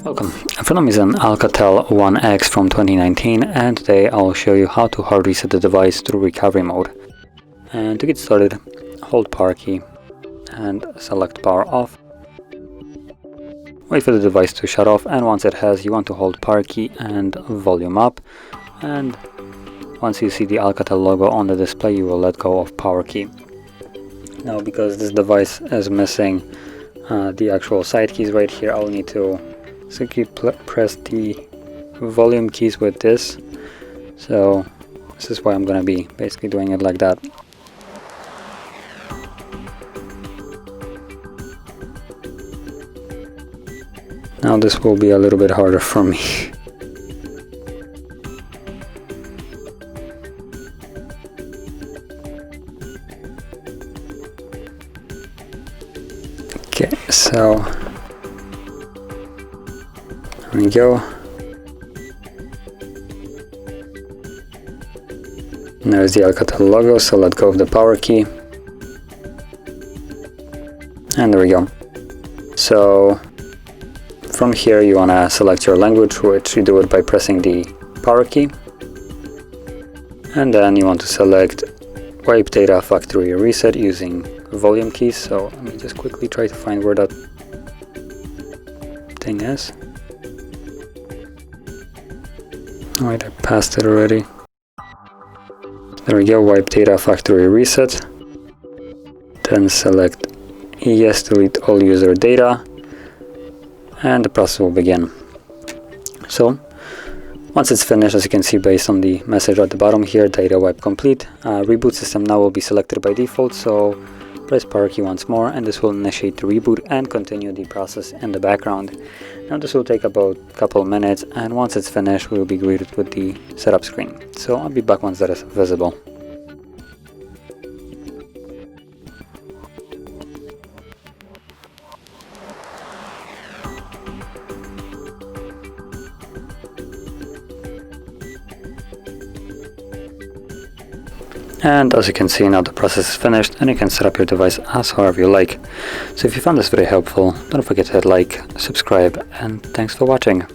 Welcome. In front of me is an Alcatel One X from 2019, and today I'll show you how to hard reset the device through recovery mode. And to get started, hold power key and select power off. Wait for the device to shut off, and once it has, you want to hold power key and volume up. And once you see the Alcatel logo on the display, you will let go of power key. Now, because this device is missing the actual side keys right here, I'll need to press the volume keys with this. So this is why I'm gonna be basically doing it like that. Now this will be a little bit harder for me. Okay, so there we go. And there's the Alcatel logo, so let go of the power key. And there we go. So from here you want to select your language, which you do it by pressing the power key. And then you want to select wipe data factory reset using volume keys. So let me just quickly try to find where that thing is. Alright, I passed it already. There we go, wipe data factory reset. Then select yes, delete all user data. And the process will begin. So once it's finished, as you can see based on the message at the bottom here, data wipe complete. Reboot system now will be selected by default, so press power key once more and this will initiate the reboot and continue the process in the background. Now this will take about a couple minutes, and once it's finished we will be greeted with the setup screen. So I'll be back once that is visible. And as you can see, now the process is finished and you can set up your device as however you like. So if you found this video helpful, don't forget to hit like, subscribe, and thanks for watching.